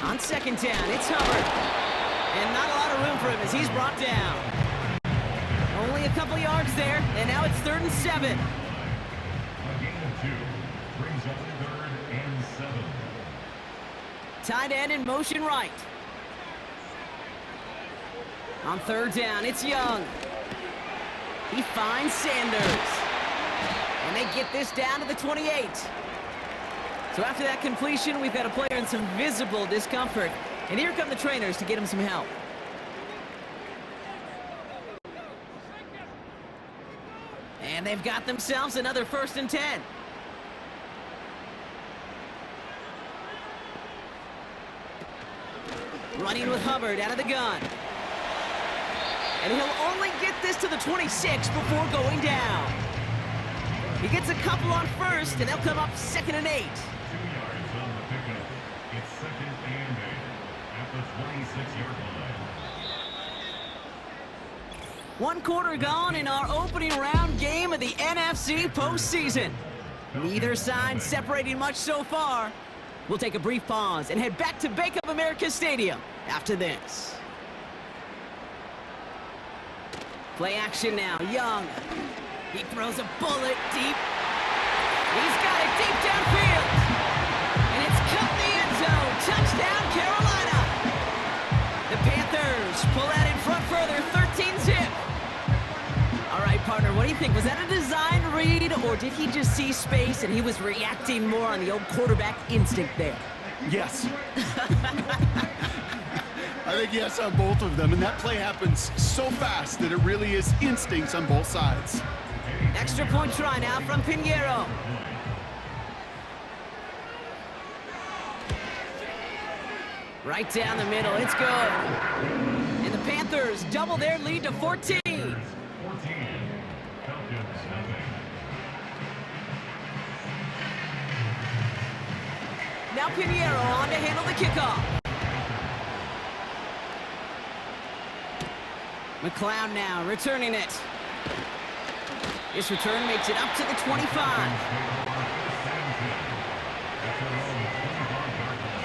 On second down, it's Hubbard. And not a lot of room for him as he's brought down. Only a couple yards there, and now it's 3rd and 7. A gain of 2 brings up 3rd and 7. Tight end in motion right. On 3rd down, it's Young. He finds Sanders. And they get this down to the 28. So after that completion, we've got a player in some visible discomfort. And here come the trainers to get him some help. And they've got themselves another 1st and 10. Running with Hubbard out of the gun. And he'll only get this to the 26 before going down. He gets a couple on 1st, and they'll come up 2nd and 8. 2 yards on the pickup. It's 2nd and 8 at the 26-yard line. 1 quarter gone in our opening round game of the NFC postseason. Neither side separating much so far. We'll take a brief pause and head back to Bank of America Stadium after this. Play action now, Young. He throws a bullet deep. He's got it deep downfield. And it's cut the end zone. Touchdown, Carolina. The Panthers pull out in front further, 13-zip. All right, partner, what do you think? Was that a design read, or did he just see space and he was reacting more on the old quarterback instinct there? Yes. I think yes on both of them, and that play happens so fast that it really is instincts on both sides. Extra point try now from Pinheiro. Right down the middle, it's good. And the Panthers double their lead to 14. 14. Falcons nothing. Now Pinheiro on to handle the kickoff. McLeod now returning it. This return makes it up to the 25.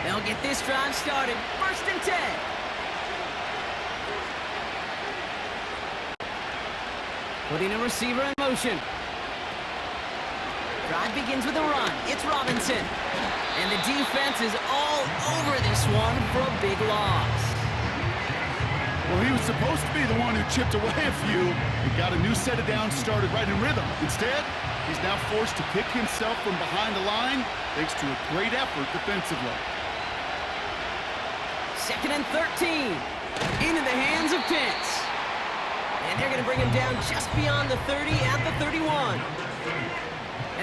They'll get this drive started. 1st and 10. Putting a receiver in motion. Drive begins with a run. It's Robinson. And the defense is all over this one for a big loss. Well, he was supposed to be the one who chipped away a few and got a new set of downs started right in rhythm. Instead, he's now forced to pick himself from behind the line thanks to a great effort defensively. 2nd and 13. Into the hands of Pitts. And they're going to bring him down just beyond the 30 at the 31.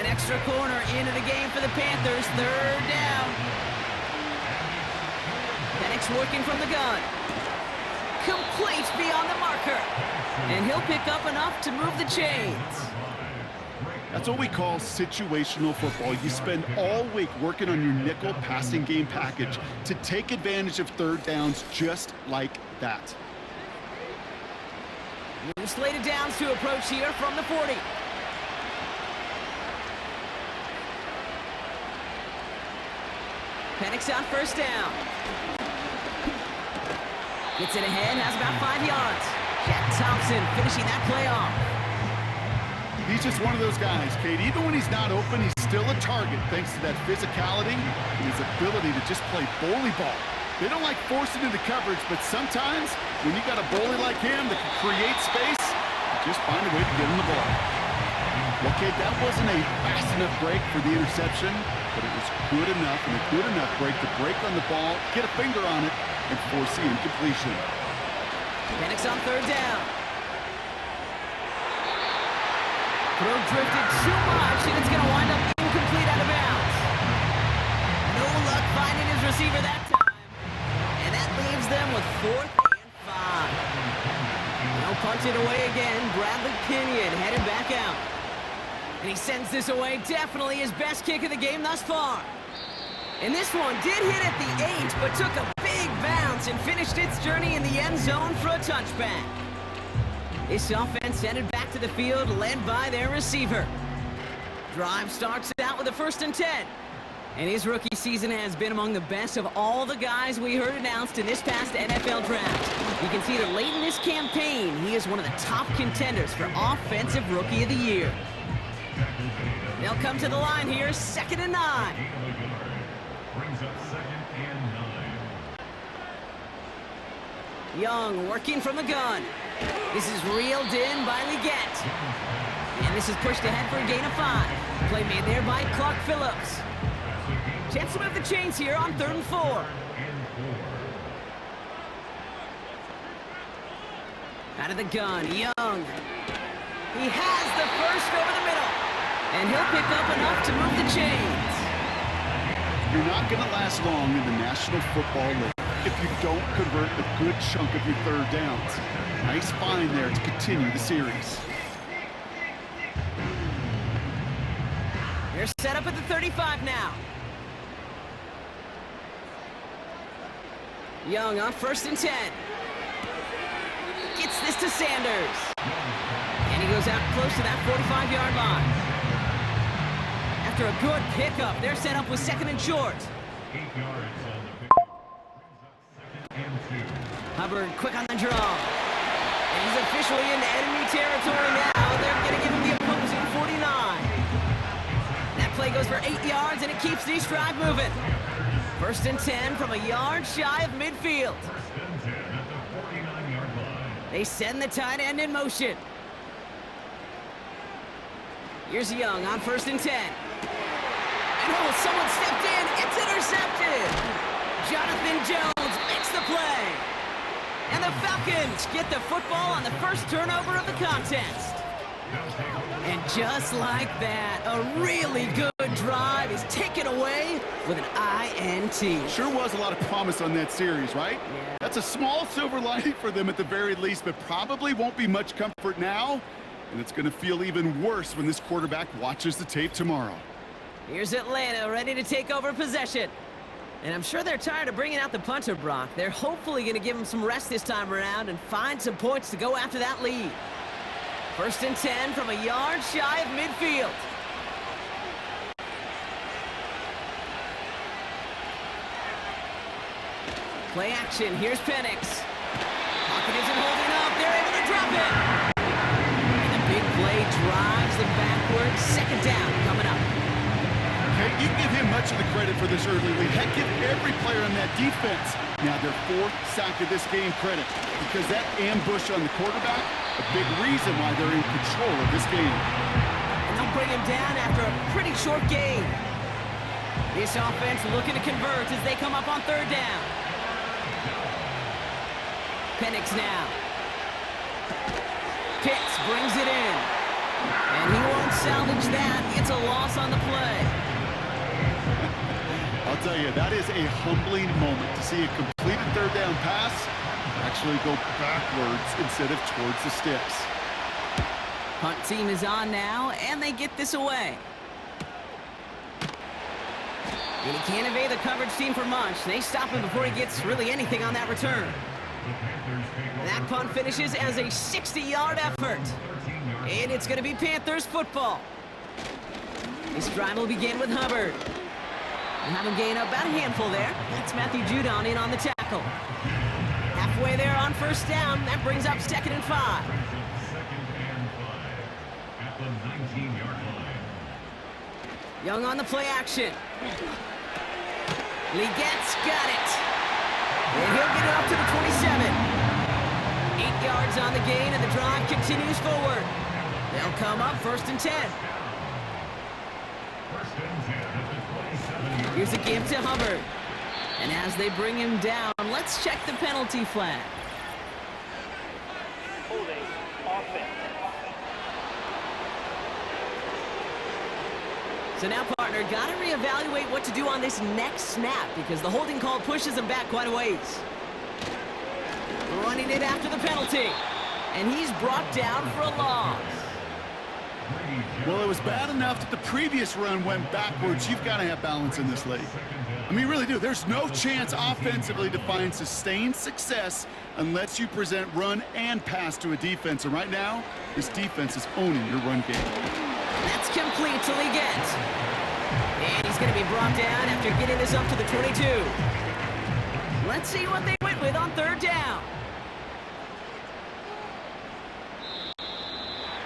An extra corner into the game for the Panthers. 3rd down. Penix working from the gun. Complete beyond the marker. And he'll pick up enough to move the chains. That's what we call situational football. You spend all week working on your nickel passing game package to take advantage of 3rd downs just like that. New slated downs to approach here from the 40. Penix on 1st down. Gets it ahead, has about 5 yards. Jack Thompson finishing that play off. He's just one of those guys, Kate. Even when he's not open, he's still a target thanks to that physicality and his ability to just play bully ball. They don't like forcing into coverage, but sometimes when you got a bully like him that can create space, you just find a way to get him the ball. Well, Kate, that wasn't a fast enough break for the interception, but it was good enough and a good enough break to break on the ball, get a finger on it, and force the incompletion. Penix on 3rd down. Throw drifted too much, and it's going to wind up incomplete out of bounds. No luck finding his receiver that time. And that leaves them with 4th and 5. They'll punch it away again. Bradley Pinion headed back out. And he sends this away. Definitely his best kick of the game thus far. And this one did hit at the 8, but took a big bounce and finished its journey in the end zone for a touchback. This offense headed back to the field, led by their receiver. Drive starts out with a 1st and 10. And his rookie season has been among the best of all the guys we heard announced in this past NFL draft. You can see that late in this campaign, he is one of the top contenders for Offensive Rookie of the Year. They'll come to the line here, 2nd and 9. Brings up 2nd and 9. Young working from the gun. This is reeled in by Leggett. And this is pushed ahead for a gain of 5. Play made there by Clark Phillips. Chance to move the chains here on 3rd and 4. Out of the gun, Young. He has the first over the middle. And he'll pick up enough to move the chains. You're not going to last long in the National Football League if you don't convert a good chunk of your 3rd downs. Nice find there to continue the series. They're set up at the 35 now. Young on 1st and 10. Gets this to Sanders. And he goes out close to that 45-yard line. After a good pickup, they're set up with 2nd and short. 8 yards on the pickup. Brings up 2nd and 2. Hubbard quick on the draw. And he's officially into enemy territory now. They're going to give him the opposing 49. That play goes for 8 yards, and it keeps the drive moving. 1st and 10 from a yard shy of midfield. 1st and 10 at the 49-yard line. They send the tight end in motion. Here's Young on 1st and 10. And oh, someone stepped in. It's intercepted. Jonathan Jones makes the play. And the Falcons get the football on the first turnover of the contest. And just like that, a really good drive is taken away with an INT. Sure was a lot of promise on that series, right? Yeah. That's a small silver lining for them at the very least, but probably won't be much comfort now. And it's going to feel even worse when this quarterback watches the tape tomorrow. Here's Atlanta ready to take over possession. And I'm sure they're tired of bringing out the punter, Brock. They're hopefully going to give him some rest this time around and find some points to go after that lead. 1st and 10 from a yard shy of midfield. Play action. Here's Penix. Pocket isn't holding up. They're able to drop it. And the big play drives them backwards. 2nd down coming up. Okay, you give him much of the credit for this early lead. Heck, give every player on that defense now their 4th sack of this game credit, because that ambush on the quarterback, a big reason why they're in control of this game. And they'll bring him down after a pretty short game. This offense looking to convert as they come up on 3rd down. Penix now. Pitts brings it in. And he won't salvage that. It's a loss on the play. I'll tell you, that is a humbling moment to see a completed 3rd down pass actually go backwards instead of towards the sticks. Punt team is on now, and they get this away. And he can't evade the coverage team for much. They stop him before he gets really anything on that return. That punt finishes as a 60-yard effort. And it's going to be Panthers football. This drive will begin with Hubbard. And have him gain up about a handful there. That's Matthew Judon in on the tackle. Halfway there on 1st down. That brings up 2nd and 5. 2nd and 5 at the 19-yard line. Young on the play action. Leggett's got it. And he'll get it up to the 27. 8 yards on the gain, and the drive continues forward. They'll come up 1st and 10. 1st and 10 at the 27. Here's a give to Hubbard. And as they bring him down, let's check the penalty flag. Holding offense. So now, partner, got to reevaluate what to do on this next snap because the holding call pushes him back quite a ways. Running it after the penalty. And he's brought down for a loss. Well, it was bad enough that the previous run went backwards. You've got to have balance in this league. I mean, you really do. There's no chance offensively to find sustained success unless you present run and pass to a defense. And right now, this defense is owning your run game. That's complete to Leggett. And he's going to be brought down after getting this up to the 22. Let's see what they went with on third down.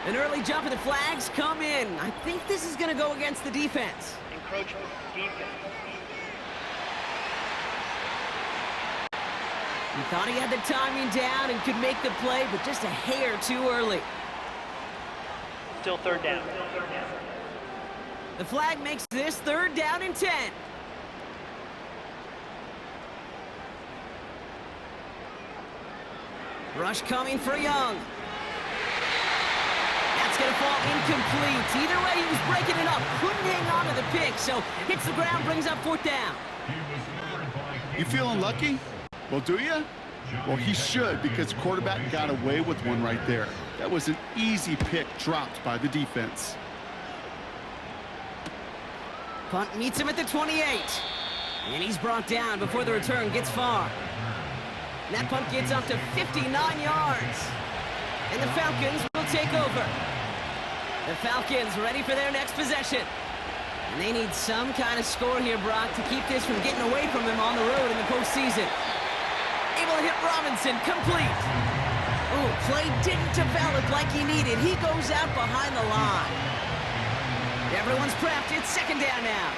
An early jump and the flags come in. I think this is going to go against the defense. Encroachment. Defense. He thought he had the timing down and could make the play, but just a hair too early. Still third down. The flag makes this third down and 10. Rush coming for Young. That's going to fall incomplete. Either way, he was breaking it up. Couldn't hang on to the pick, so hits the ground, brings up fourth down. You feeling lucky? Well, do you? Well, he should, because quarterback got away with one right there. That was an easy pick dropped by the defense. Punt meets him at the 28. And he's brought down before the return gets far. And that punt gets up to 59 yards. And the Falcons will take over. The Falcons ready for their next possession. And they need some kind of score here, Brock, to keep this from getting away from them on the road in the postseason. Able to hit Robinson, complete. Ooh, play didn't develop like he needed. He goes out behind the line. Everyone's prepped. It's second down now.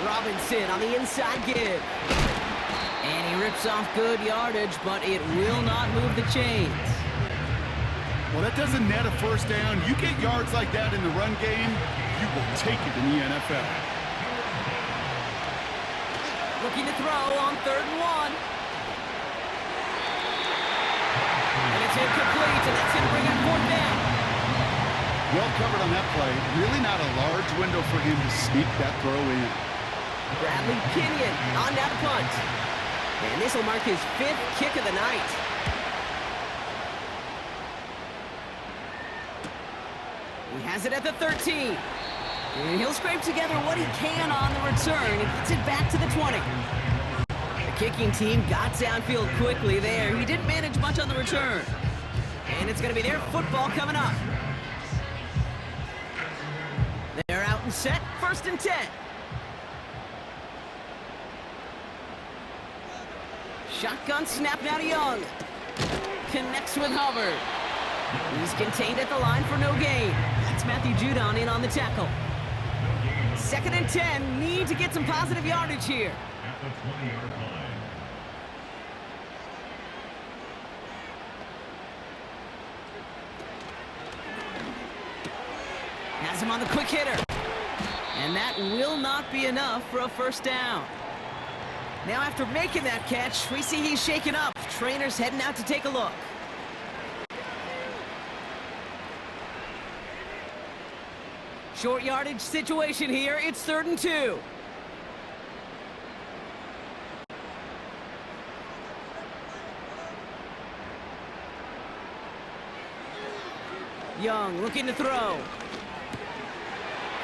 Robinson on the inside give. And he rips off good yardage, but it will not move the chains. Well, that doesn't net a first down. You get yards like that in the run game, you will take it in the NFL. Looking to throw on third and 1. And it's incomplete, and that's going to bring up fourth down. Well covered on that play. Really not a large window for him to sneak that throw in. Bradley Pinion on that punt. And this will mark his 5th kick of the night. He has it at the 13. And he'll scrape together what he can on the return and gets it back to the 20. The kicking team got downfield quickly there. He didn't manage much on the return. And it's going to be their football coming up. They're out and set, first and 10. Shotgun snap now to Young. Connects with Hubbard. He's contained at the line for no gain. That's Matthew Judon in on the tackle. Second and 10, need to get some positive yardage here. At the 20-yard line. Has him on the quick hitter. And that will not be enough for a first down. Now after making that catch, we see he's shaken up. Trainer's heading out to take a look. Short yardage situation here. It's third and 2. Young looking to throw.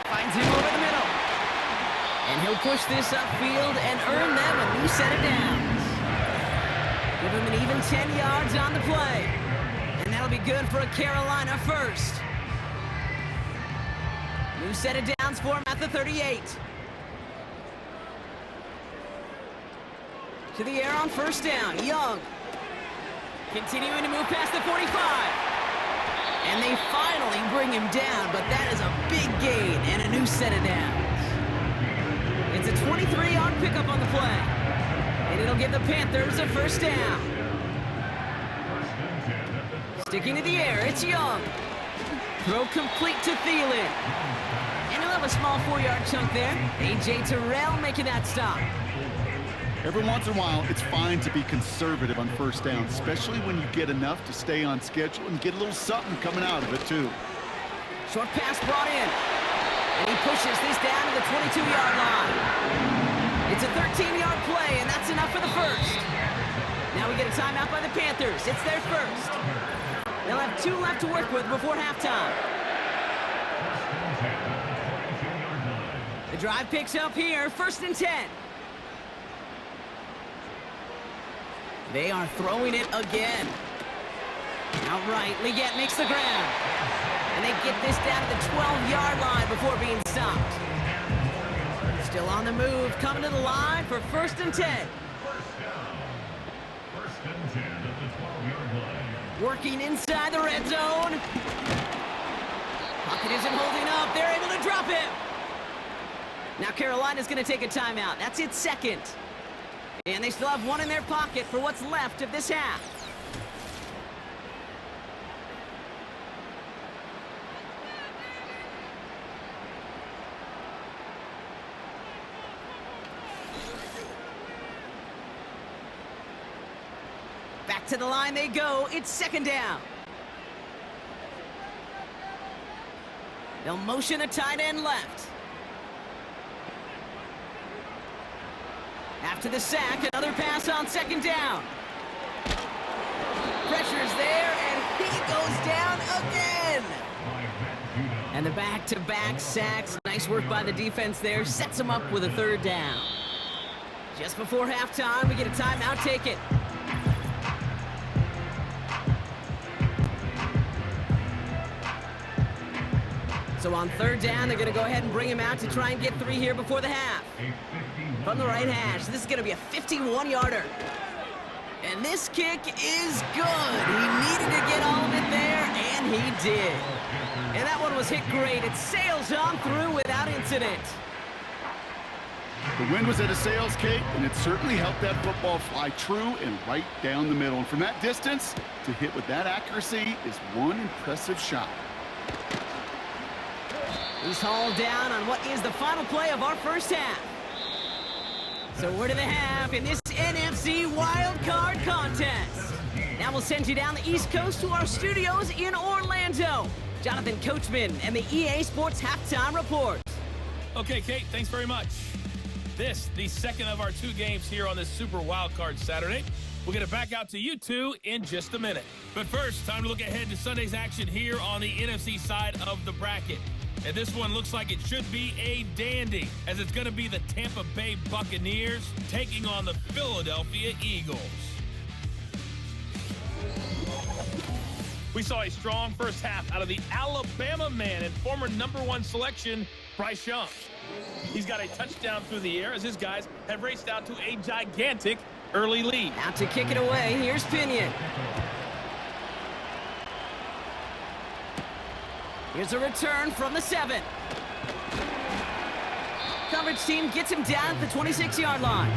Finds him over the middle. And he'll push this upfield and earn them a new set of downs. Give him an even 10 yards on the play. And that'll be good for a Carolina first. New set of downs for him at the 38. To the air on first down, Young. Continuing to move past the 45. And they finally bring him down, but that is a big gain and a new set of downs. It's a 23-yard pickup on the play. And it'll give the Panthers a first down. Sticking to the air, it's Young. Throw complete to Thielen. And he'll have a small 4-yard chunk there. A.J. Terrell making that stop. Every once in a while, it's fine to be conservative on first down, especially when you get enough to stay on schedule and get a little something coming out of it, too. Short pass brought in. And he pushes this down to the 22-yard line. It's a 13-yard play, and that's enough for the first. Now we get a timeout by the Panthers. It's their first. They'll have 2 left to work with before halftime. The drive picks up here, first and 10. They are throwing it again. Outright, Leggett makes the ground. And they get this down to the 12-yard line before being stopped. Still on the move, coming to the line for 1st and 10. First down. 1st and 10 at the 12-yard line. Working inside the red zone. Pocket isn't holding up. They're able to drop him. Now Carolina's going to take a timeout. That's its 2nd. And they still have one in their pocket for what's left of this half. Back to the line they go. It's 2nd down. They'll motion a tight end left. After the sack, another pass on 2nd down. Pressure's there, and he goes down again. And the back-to-back sacks. Nice work by the defense there. Sets him up with a 3rd down. Just before halftime, we get a timeout taken. So on 3rd down, they're going to go ahead and bring him out to try and get 3 here before the half. From the right hash, this is going to be a 51-yarder. And this kick is good. He needed to get all of it there, and he did. And that one was hit great. It sails on through without incident. The wind was at a sails, Kate, and it certainly helped that football fly true and right down the middle. And from that distance, to hit with that accuracy is one impressive shot. He's hauled down on what is the final play of our 1st half. So we're to the half in this NFC Wild Card contest. Now we'll send you down the East Coast to our studios in Orlando. Jonathan Coachman and the EA Sports Halftime Report. Okay, Kate, thanks very much. This, the 2nd of our 2 games here on this Super Wild Card Saturday. We'll get it back out to you two in just a minute. But first, time to look ahead to Sunday's action here on the NFC side of the bracket. And this one looks like it should be a dandy, as it's going to be the Tampa Bay Buccaneers taking on the Philadelphia Eagles. We saw a strong first half out of the Alabama man and former #1 selection, Bryce Young. He's got a touchdown through the air as his guys have raced out to a gigantic early lead. Out to kick it away, here's Pinion. Here's a return from the 7. Coverage team gets him down at the 26-yard line.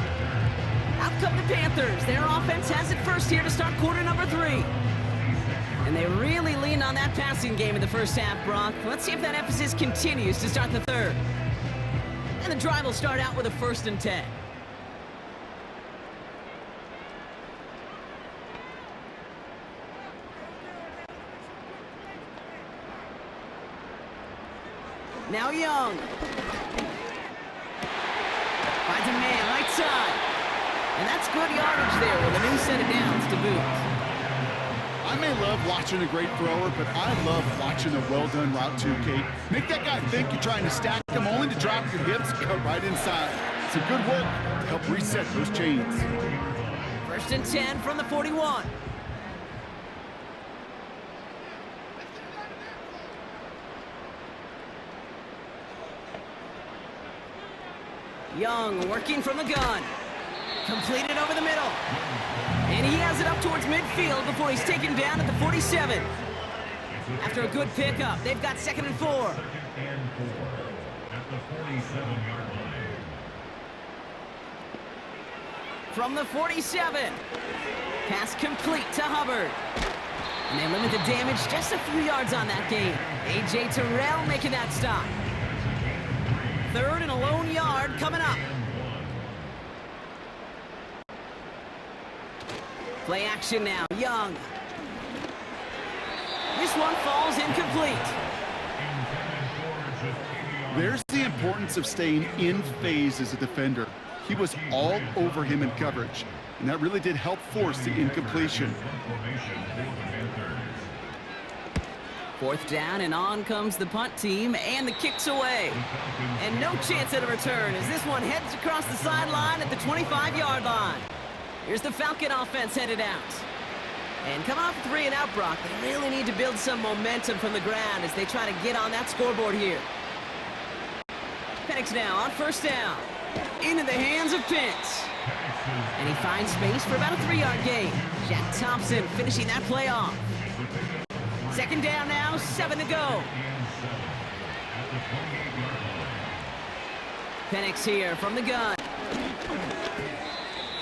Out come the Panthers. Their offense has it first here to start quarter number 3. And they really leaned on that passing game in the first half, Brock. Let's see if that emphasis continues to start the 3rd. And the drive will start out with a 1st and 10. Now Young. Finds a man right side. And that's good yardage there with a new set of downs to boot. I may love watching a great thrower, but I love watching a well-done route too, Kate. Make that guy think you're trying to stack him only to drop your hips, cut right inside. Some good work to help reset those chains. 1st and 10 from the 41. Young working from the gun. Completed over the middle. And he has it up towards midfield before he's taken down at the 47. After a good pickup, they've got 2nd and 4. 2nd and 4 at the 47-yard line. From the 47. Pass complete to Hubbard. And they limit the damage just a few yards on that game. A.J. Terrell making that stop. 3rd and a lone yard coming up. Play action now. Young. This one falls incomplete. There's the importance of staying in phase as a defender. He was all over him in coverage, and that really did help force the incompletion. 4th down, and on comes the punt team, and the kick's away. And no chance at a return as this one heads across the sideline at the 25-yard line. Here's the Falcon offense headed out. And coming off a 3-and-out, Brock, they really need to build some momentum from the ground as they try to get on that scoreboard here. Penix now on 1st down. Into the hands of Pitts. And he finds space for about a 3-yard gain. Jack Thompson finishing that play off. Second down now, 7 to go. Penix here from the gun.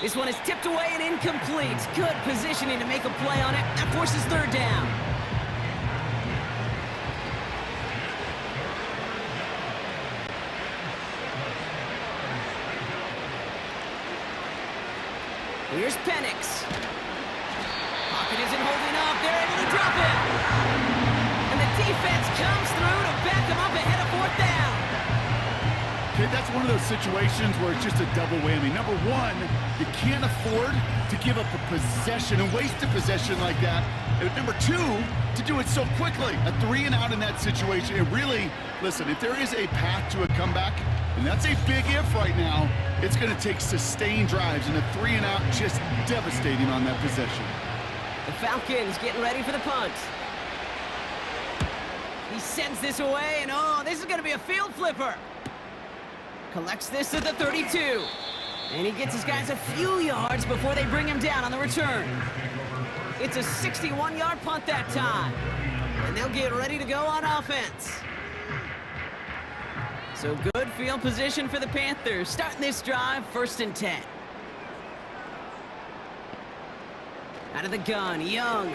This one is tipped away and incomplete. Good positioning to make a play on it. That forces third down. Here's Penix. Pocket isn't holding up. They're able to drop it. And the defense comes through to back them up ahead of fourth down. Okay, that's one of those situations where it's just a double whammy. Number one, you can't afford to give up a possession and waste a possession like that. And number two, to do it so quickly. A 3-and-out in that situation. And really, listen, if there is a path to a comeback, and that's a big if right now, it's going to take sustained drives, and a 3-and-out just devastating on that possession. The Falcons getting ready for the punt. He sends this away, and oh, this is going to be a field flipper. Collects this at the 32. And he gets his guys a few yards before they bring him down on the return. It's a 61-yard punt that time. And they'll get ready to go on offense. So good field position for the Panthers. Starting this drive, 1st and 10. Out of the gun, Young.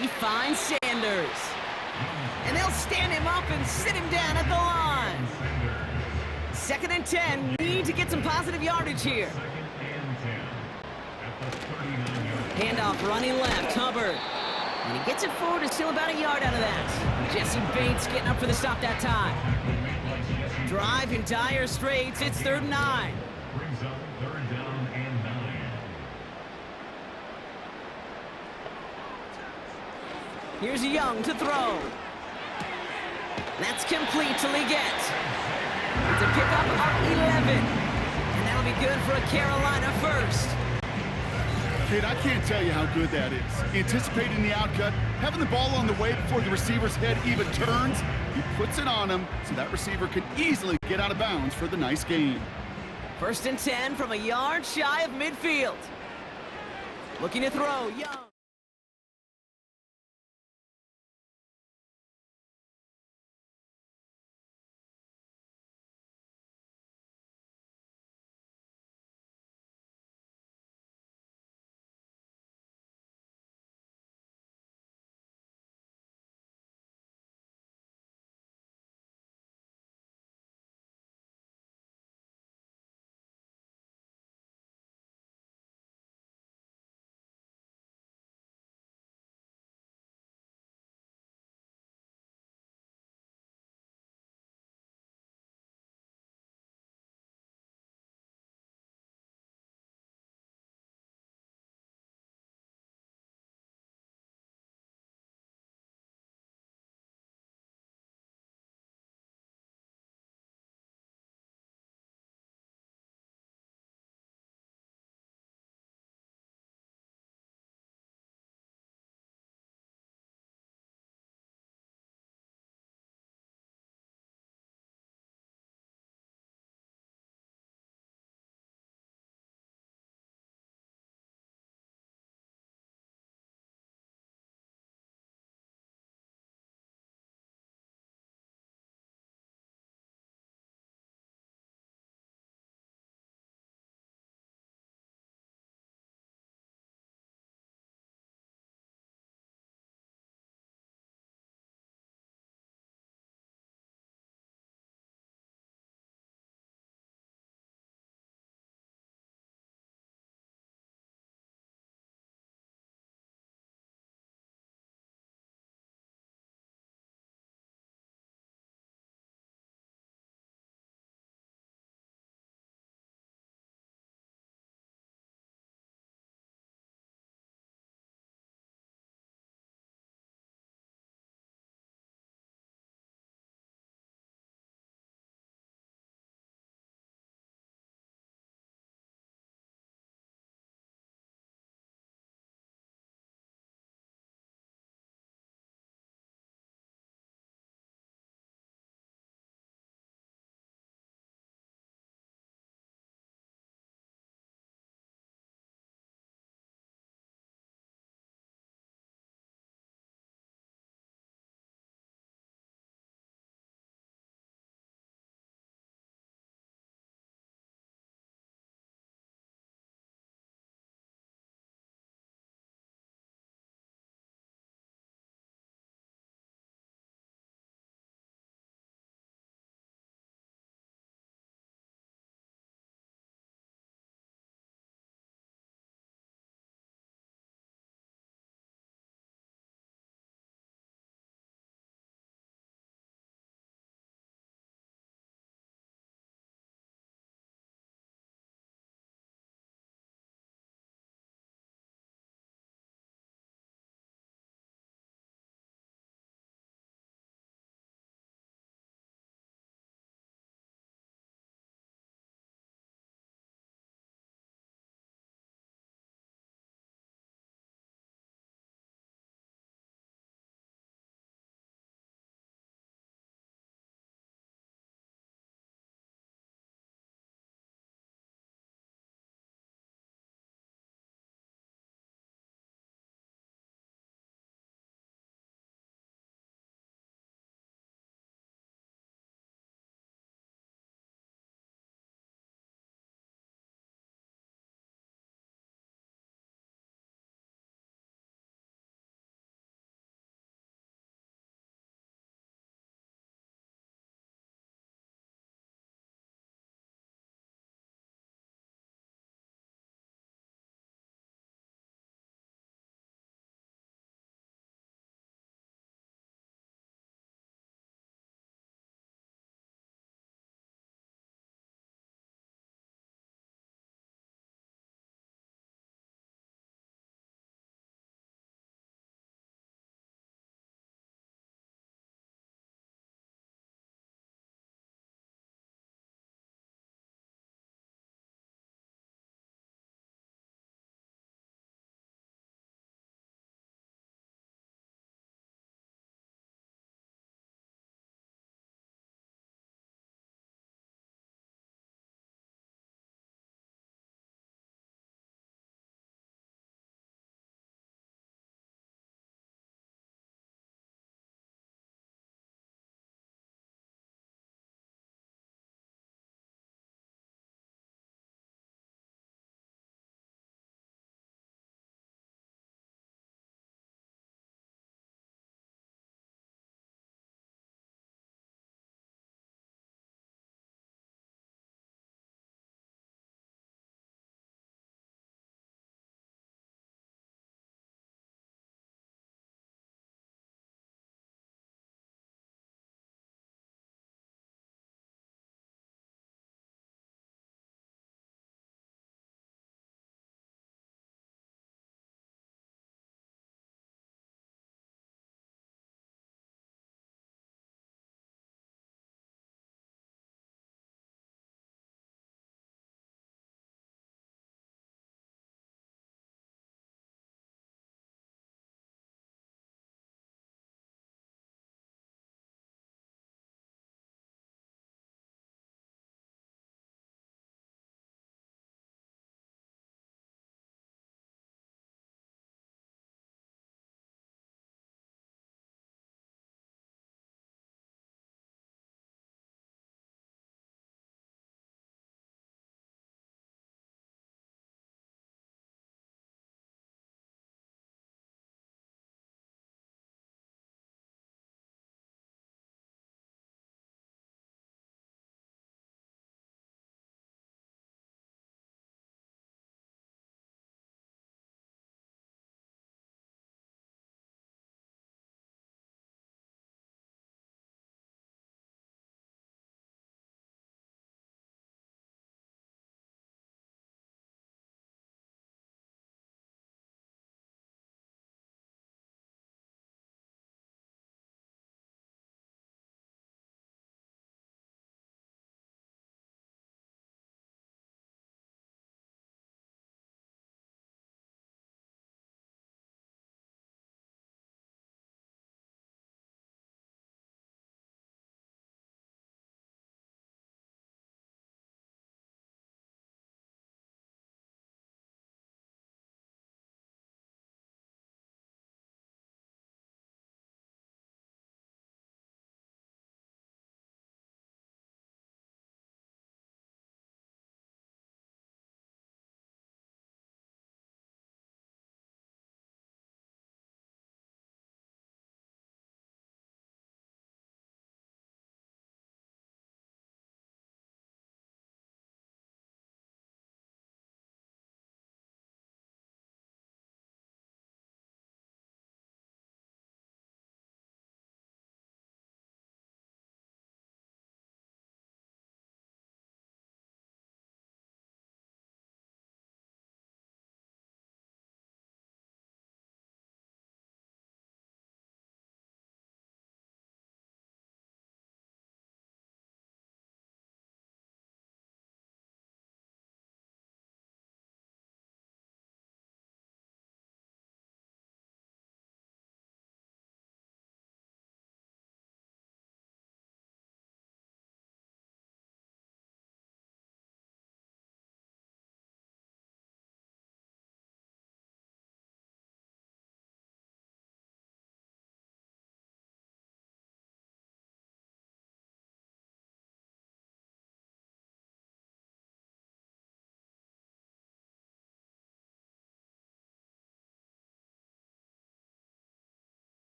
He finds Sanders. And they'll stand him up and sit him down at the line. 2nd and 10. Need to get some positive yardage here. Handoff running left, Hubbard. And he gets it forward to still about a yard out of that. Jesse Bates getting up for the stop that time. Drive in dire straits. It's 3rd and 9. Brings up 3rd down and 9. Here's Young to throw. That's complete to Leggett. It's a pickup of 11. And that'll be good for a Carolina first. Kid, I can't tell you how good that is. Anticipating the outcut, having the ball on the way before the receiver's head even turns, he puts it on him so that receiver can easily get out of bounds for the nice gain. 1st and 10 from a yard shy of midfield. Looking to throw, Young.